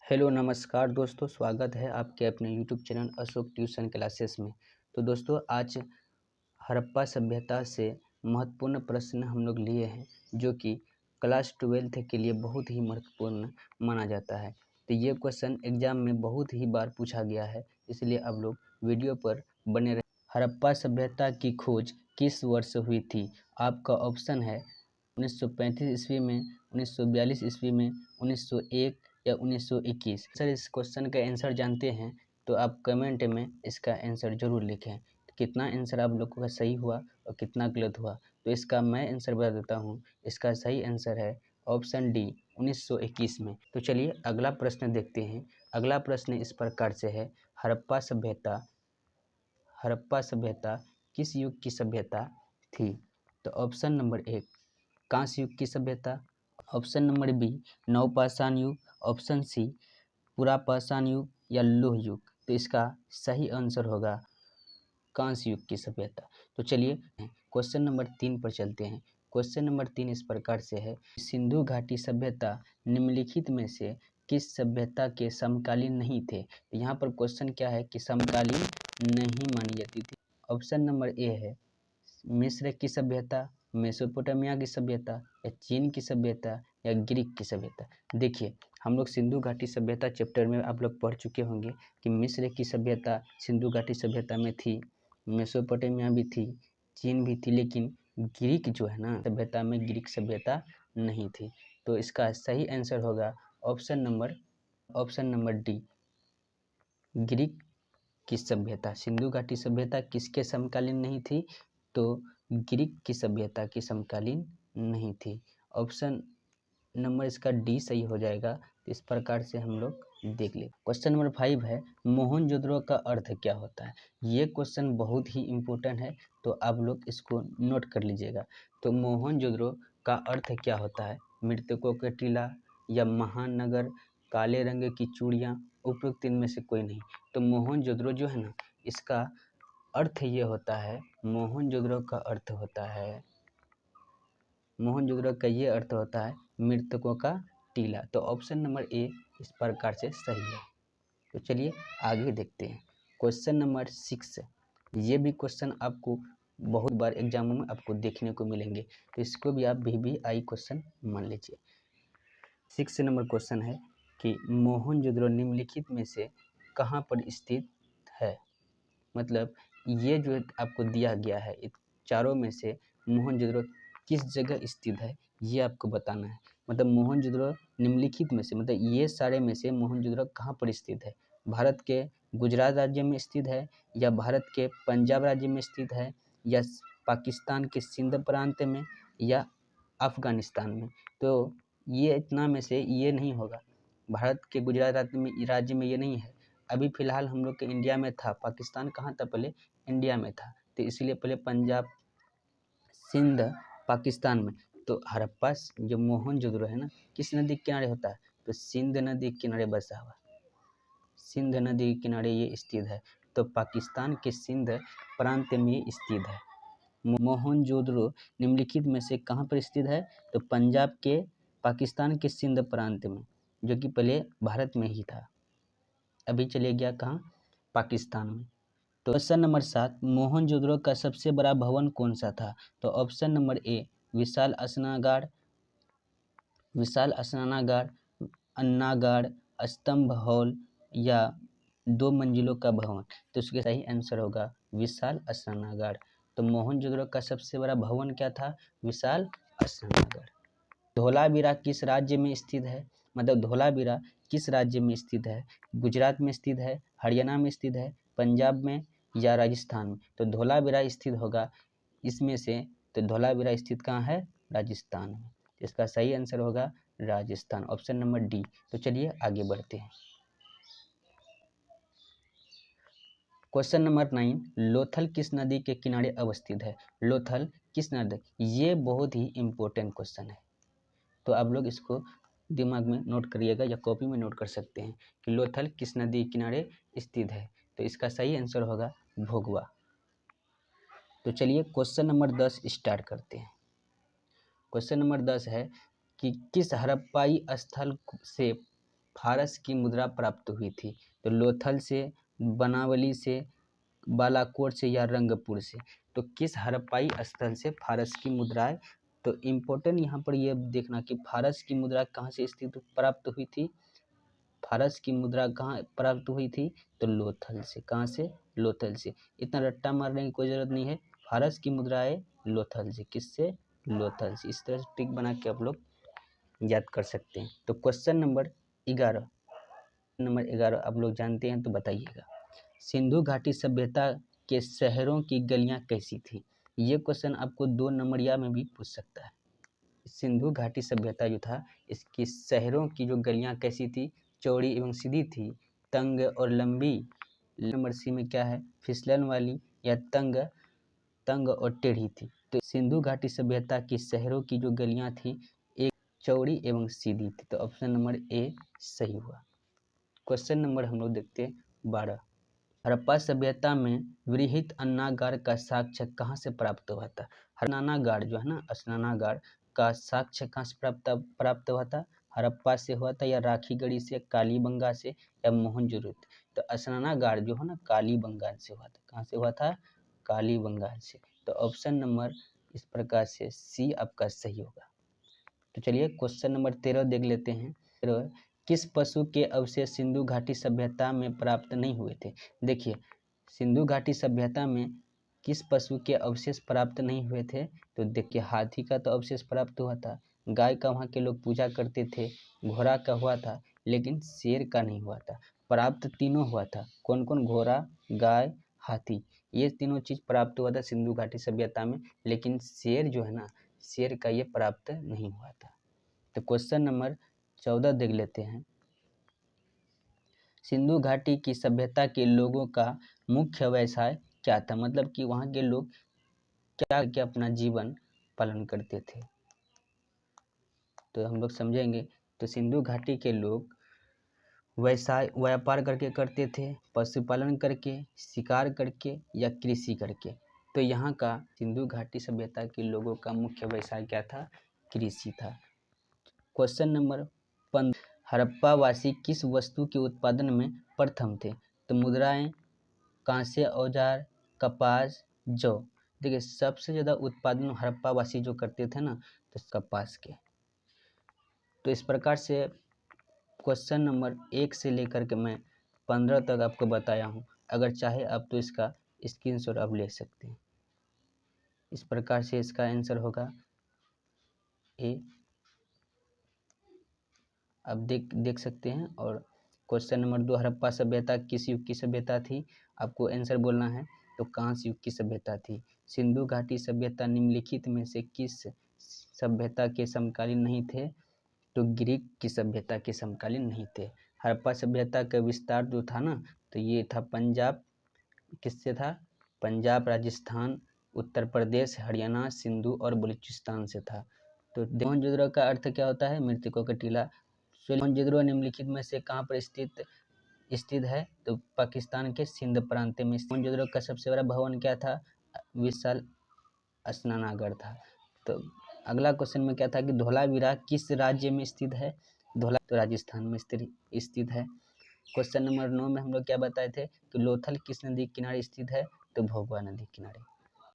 Hello नमस्कार दोस्तों, स्वागत है आपके अपने YouTube channel Ashok tuition classes में। तो दोस्तों, आज हड़प्पा सभ्यता से महत्वपूर्ण प्रश्न हम लोग लिए हैं जो कि क्लास 12 के लिए बहुत ही महत्वपूर्ण माना जाता है। तो ये क्वेश्चन एग्जाम में बहुत ही बार पूछा गया है, इसलिए आप लोग वीडियो पर बने रहे। हड़प्पा सभ्यता की खोज किस वर्ष हुई थी? आपका ऑप्शन है 1935 ईस्वी में, 1942 ईस्वी में, 1901 या 1921। सर, इस क्वेश्चन का आंसर जानते हैं तो आप कमेंट में इसका आंसर जरूर लिखें। तो कितना आंसर आप लोगों का सही हुआ और कितना गलत हुआ, तो इसका मैं आंसर बता देता हूँ। इसका सही आंसर है ऑप्शन डी, 1921 में। तो चलिए अगला प्रश्न देखते हैं। अगला प्रश्न इस प्रकार से है, हड़प्पा सभ्यता किस युग की सभ्यता थी? तो ऑप्शन नंबर 1 कांस्य युग की सभ्यता, ऑप्शन नंबर बी नवपाषाण युग, ऑप्शन सी पुरापाषाण युग या लौह युग। तो इसका सही आंसर होगा कांस्य युग की सभ्यता। तो चलिए क्वेश्चन नंबर 3 पर चलते हैं। क्वेश्चन नंबर 3 इस प्रकार से है, सिंधु घाटी सभ्यता निम्नलिखित में से किस सभ्यता के समकालीन नहीं थे? तो यहाँ पर क्वेश्चन क्या है कि समकालीन नहीं मानी जाती थी। ऑप्शन नंबर ए है मिस्र की सभ्यता, मेसोपोटामिया की सभ्यता या चीन की सभ्यता या ग्रीक की सभ्यता। देखिए, हम लोग सिंधु घाटी सभ्यता चैप्टर में आप लोग पढ़ चुके होंगे कि मिस्र की सभ्यता सिंधु घाटी सभ्यता में थी, मेसोपोटामिया भी थी, चीन भी थी, लेकिन ग्रीक जो है ना सभ्यता में ग्रीक सभ्यता नहीं थी। तो इसका सही आंसर होगा ऑप्शन नंबर डी, ग्रीक की सभ्यता। सिंधु घाटी सभ्यता किसके समकालीन नहीं थी? तो ग्रीक की सभ्यता की समकालीन नहीं थी। ऑप्शन नंबर इसका डी सही हो जाएगा। तो इस प्रकार से हम लोग देख ले। क्वेश्चन नंबर 5 है, मोहनजोदड़ो का अर्थ क्या होता है? ये क्वेश्चन बहुत ही इम्पोर्टेंट है, तो आप लोग इसको नोट कर लीजिएगा। तो मोहनजोदड़ो का अर्थ क्या होता है? मृतकों का टीला या महान नगर, काले रंग की चूड़ियाँ, उपयुक्त इनमें से कोई नहीं। तो मोहनजोदड़ो जो है ना, इसका अर्थ ये होता है, मोहनजोदड़ो का अर्थ होता है, मोहनजोदड़ो का ये अर्थ होता है मृतकों का टीला। तो ऑप्शन नंबर ए इस प्रकार से सही है। तो चलिए आगे देखते हैं। क्वेश्चन नंबर 6, ये भी क्वेश्चन आपको बहुत बार एग्जामों में आपको देखने को मिलेंगे, तो इसको भी आप VBI क्वेश्चन मान लीजिए। 6 नंबर क्वेश्चन है कि मोहनजोदड़ो निम्नलिखित में से कहाँ पर स्थित है? मतलब ये जो आपको दिया गया है, इन चारों में से मोहनजोदड़ो किस जगह स्थित है, ये आपको बताना है। मतलब मोहनजोदड़ो निम्नलिखित में से, मतलब ये सारे में से मोहनजोदड़ो कहाँ पर स्थित है? भारत के गुजरात राज्य में स्थित है, या भारत के पंजाब राज्य में स्थित है, या पाकिस्तान के सिंध प्रांत में, या अफगानिस्तान में? तो ये इतना में से ये नहीं होगा। भारत के गुजरात राज्य में ये नहीं है। अभी फ़िलहाल हम लोग के इंडिया में था, पाकिस्तान कहाँ था पहले? इंडिया में था, तो इसलिए पहले पंजाब, सिंध पाकिस्तान में। तो हड़प्पा जो मोहनजोदड़ो है ना, किस नदी के किनारे होता है? तो सिंध नदी के किनारे बसा हुआ, सिंध नदी के किनारे ये स्थित है। तो पाकिस्तान के सिंध प्रांत में ये स्थित है। मोहनजोदड़ो निम्नलिखित में से कहाँ पर स्थित है? तो पंजाब के, पाकिस्तान के सिंध प्रांत में, जो कि पहले भारत में ही था, अभी चले गया कहाँ? पाकिस्तान में। तो क्वेश्चन नंबर 7, मोहनजोदड़ो का सबसे बड़ा भवन कौन सा था? तो ऑप्शन नंबर ए विशाल स्नानागार, अन्नागार, स्तंभ हॉल या 2 मंजिलों का भवन। तो इसका सही आंसर होगा विशाल स्नानागार। तो मोहनजोदड़ो का सबसे बड़ा भवन क्या था? विशाल स्नानागार। धोलावीरा किस राज्य में स्थित है? मतलब धोलावीरा किस राज्य में स्थित है? गुजरात में स्थित है, हरियाणा में स्थित है, पंजाब में या राजस्थान में? तो धोलावीरा स्थित होगा इसमें से। तो धोलावीरा स्थित कहाँ है? राजस्थान में। इसका सही आंसर होगा राजस्थान, ऑप्शन नंबर डी। तो चलिए आगे बढ़ते हैं। क्वेश्चन नंबर 9, लोथल किस नदी के किनारे अवस्थित है? लोथल किस नदी? ये बहुत ही इम्पोर्टेंट क्वेश्चन है, तो आप लोग इसको दिमाग में नोट करिएगा या कॉपी में नोट कर सकते हैं कि लोथल किस नदी के किनारे स्थित है। तो इसका सही आंसर होगा भोगवा। तो चलिए क्वेश्चन नंबर 10 स्टार्ट करते हैं। क्वेश्चन नंबर 10 है कि किस हड़प्पाई स्थल से फारस की मुद्रा प्राप्त हुई थी? तो लोथल से, बनावली से, बालाकोट से या रंगपुर से? तो किस हड़प्पाई स्थल से फारस की मुद्राएं, तो इम्पोर्टेंट यहाँ पर ये देखना कि फारस की मुद्रा कहाँ से स्थित प्राप्त हुई थी? फारस की मुद्रा कहाँ प्राप्त हुई थी? तो लोथल से। कहाँ से? लोथल से। इतना रट्टा मारने की कोई ज़रूरत नहीं है। फारस की मुद्राएं लोथल से। किससे? लोथल से। इस तरह से ट्रिक बना के आप लोग याद कर सकते हैं। तो क्वेश्चन नंबर 11 आप लोग जानते हैं तो बताइएगा। सिंधु घाटी सभ्यता के शहरों की गलियां कैसी थी? ये क्वेश्चन आपको 2 नंबरिया में भी पूछ सकता है। सिंधु घाटी सभ्यता जो था, इसकी शहरों की जो गलियां कैसी थी? चौड़ी एवं सीधी थी, तंग और लंबी। नंबर सी में क्या है? फिसलन वाली या तंग और टेढ़ी थी। तो सिंधु घाटी सभ्यता की शहरों की जो गलियां थी, एक चौड़ी एवं सीधी थी। तो ऑप्शन नंबर ए सही हुआ। क्वेश्चन नंबर हम लोग देखते हैं 12। हड़प्पा सभ्यता में वृहत अन्नागार का साक्ष्य कहाँ से प्राप्त हुआ था? स्नानागार जो है ना, स्नानागार का साक्ष्य कहाँ से प्राप्त हुआ था? हड़प्पा से हुआ था या राखीगढ़ी से, कालीबंगा से या मोहनजोदड़ो? तो स्नानागार जो है ना, कालीबंगा से हुआ था। कहाँ से हुआ था? कालीबंगा से। तो ऑप्शन नंबर इस प्रकार से सी आपका सही होगा। तो चलिए क्वेश्चन नंबर 13 देख लेते हैं। 13, किस पशु के अवशेष सिंधु घाटी सभ्यता में प्राप्त नहीं हुए थे? देखिए, सिंधु घाटी सभ्यता में किस पशु के अवशेष प्राप्त नहीं हुए थे? तो देखिए, हाथी का तो अवशेष प्राप्त हुआ था, गाय का वहाँ के लोग पूजा करते थे, घोड़ा का हुआ था, लेकिन शेर का नहीं हुआ था। प्राप्त तीनों हुआ था। कौन कौन? घोड़ा, गाय, हाथी, ये तीनों चीज प्राप्त हुआ था सिंधु घाटी सभ्यता में, लेकिन शेर जो है ना, शेर का ये प्राप्त नहीं हुआ था। तो क्वेश्चन नंबर 14 देख लेते हैं। सिंधु घाटी की सभ्यता के लोगों का मुख्य व्यवसाय क्या था? मतलब कि वहाँ के लोग क्या क्या अपना जीवन पालन करते थे? तो हम लोग समझेंगे। तो सिंधु घाटी के लोग व्यापार करके करते थे, पशुपालन करके, शिकार करके या कृषि करके। तो यहाँ का सिंधु घाटी सभ्यता के लोगों का मुख्य व्यवसाय क्या था? कृषि था। क्वेश्चन नंबर 15, हड़प्पा वासी किस वस्तु के उत्पादन में प्रथम थे? तो मुद्राएं, कांस्य औजार, कपास, जौ। देखिए, सबसे ज़्यादा उत्पादन हड़प्पा वासी जो करते थे ना, तो कपास के। तो इस प्रकार से क्वेश्चन नंबर 1 से लेकर के मैं 15 तक आपको बताया हूँ। अगर चाहे आप तो इसका स्क्रीनशॉट आप ले सकते हैं। इस प्रकार से इसका आंसर होगा ए। आप देख सकते हैं। और क्वेश्चन नंबर 2, हड़प्पा सभ्यता किस युग की सभ्यता थी? आपको आंसर बोलना है। तो कांस्य युग की सभ्यता थी। सिंधु घाटी सभ्यता निम्नलिखित में से किस सभ्यता के समकालीन नहीं थे? तो ग्रीक की सभ्यता के समकालीन नहीं थे। हड़प्पा सभ्यता का विस्तार जो था ना, तो ये था पंजाब, किससे था? पंजाब, राजस्थान, उत्तर प्रदेश, हरियाणा, सिंधु और बलूचिस्तान से था। तो मोहनजोदड़ो का अर्थ क्या होता है? मृतकों का टीला। मोहनजोदड़ो निम्नलिखित में से कहाँ पर स्थित है? तो पाकिस्तान के सिंध प्रांत में। मोहनजोदड़ो का सबसे बड़ा भवन क्या था? विशाल स्नानागार था। तो अगला क्वेश्चन में क्या था कि धोलावीरा किस राज्य में स्थित है? धोला तो राजस्थान में स्थित है। क्वेश्चन नंबर 9 में हम लोग क्या बताए थे कि लोथल किस नदी के किनारे स्थित है? तो भोगवा नदी किनारे।